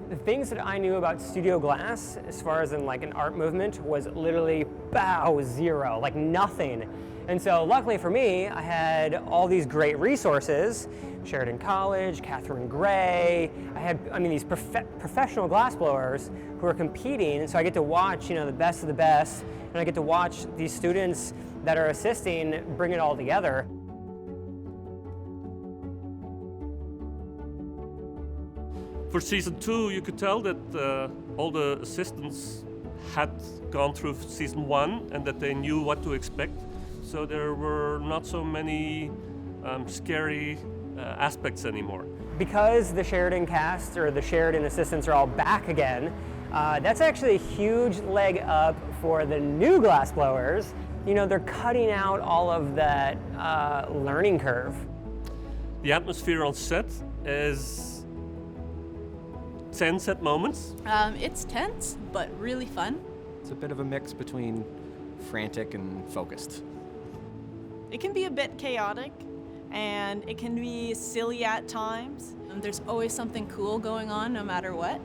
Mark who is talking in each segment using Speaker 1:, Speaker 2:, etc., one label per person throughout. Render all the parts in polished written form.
Speaker 1: The things that I knew about studio glass, as far as in like an art movement, was literally zero, like nothing. And so luckily for me, I had all these great resources, Sheridan College, Catherine Gray. I had, these professional glassblowers who are competing, so I get to watch, the best of the best, and I get to watch these students that are assisting bring it all together.
Speaker 2: For season 2, you could tell that all the assistants had gone through season 1 and that they knew what to expect. So there were not so many scary aspects anymore.
Speaker 1: Because the Sheridan cast or the Sheridan assistants are all back again, that's actually a huge leg up for the new glassblowers. They're cutting out all of that learning curve.
Speaker 2: The atmosphere on set is tense at moments.
Speaker 3: It's tense, but really fun.
Speaker 4: It's a bit of a mix between frantic and focused.
Speaker 5: It can be a bit chaotic, and it can be silly at times.
Speaker 3: There's always something cool going on no matter what,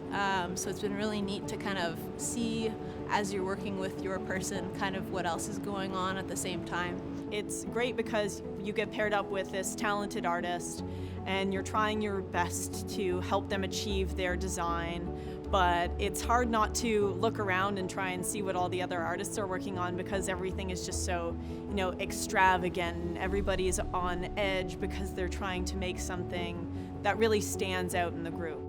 Speaker 3: so it's been really neat to kind of see as you're working with your person kind of what else is going on at the same time.
Speaker 5: It's great because you get paired up with this talented artist and you're trying your best to help them achieve their design, but it's hard not to look around and try and see what all the other artists are working on because everything is just so, extravagant. Everybody's on edge because they're trying to make something that really stands out in the group.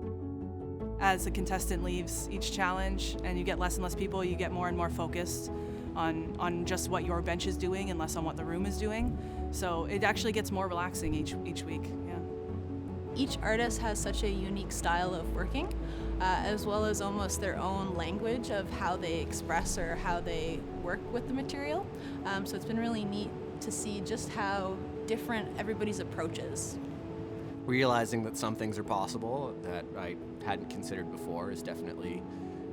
Speaker 6: As a contestant leaves each challenge and you get less and less people, you get more and more focused on just what your bench is doing and less on what the room is doing. So it actually gets more relaxing each week. Yeah.
Speaker 3: Each artist has such a unique style of working, as well as almost their own language of how they express or how they work with the material. So it's been really neat to see just how different everybody's approach is.
Speaker 4: Realizing that some things are possible that I hadn't considered before has definitely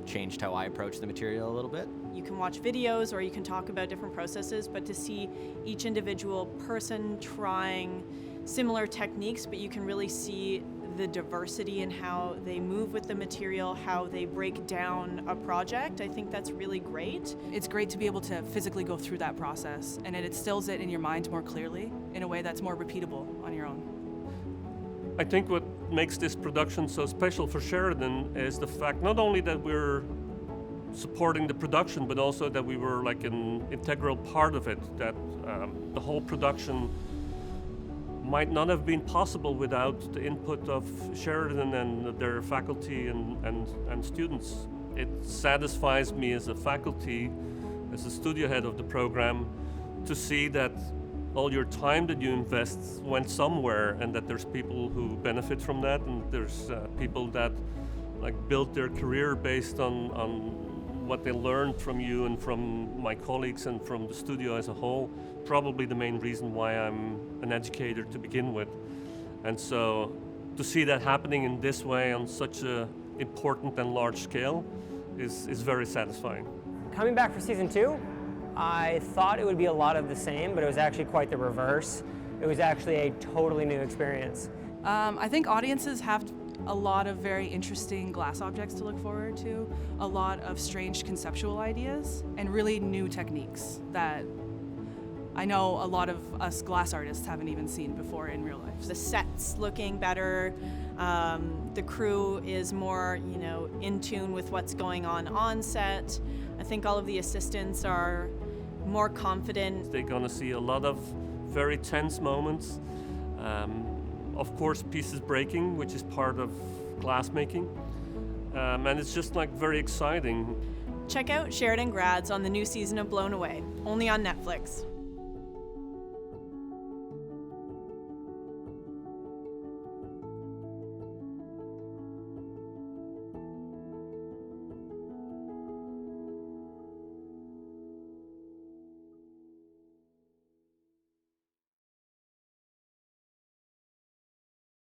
Speaker 4: changed how I approach the material a little bit.
Speaker 5: You can watch videos or you can talk about different processes, but to see each individual person trying similar techniques, but you can really see the diversity in how they move with the material, how they break down a project. I think that's really great.
Speaker 6: It's great to be able to physically go through that process, and it instills it in your mind more clearly in a way that's more repeatable on your own.
Speaker 2: I think what makes this production so special for Sheridan is the fact not only that we're supporting the production, but also that we were like an integral part of it, that the whole production might not have been possible without the input of Sheridan and their faculty and students. It satisfies me as a faculty, as a studio head of the program, to see that all your time that you invest went somewhere and that there's people who benefit from that, and there's people that built their career based on what they learned from you and from my colleagues and from the studio as a whole. Probably the main reason why I'm an educator to begin with. And so to see that happening in this way on such an important and large scale is very satisfying.
Speaker 1: Coming back for season 2, I thought it would be a lot of the same, but it was actually quite the reverse. It was actually a totally new experience.
Speaker 6: I think audiences have a lot of very interesting glass objects to look forward to, a lot of strange conceptual ideas, and really new techniques that I know a lot of us glass artists haven't even seen before in real life.
Speaker 5: The set's looking better, the crew is more, in tune with what's going on set. I think all of the assistants are more confident.
Speaker 2: They're gonna see a lot of very tense moments. Of course, pieces breaking, which is part of glass making. And it's just very exciting.
Speaker 5: Check out Sheridan Grads on the new season of Blown Away, only on Netflix.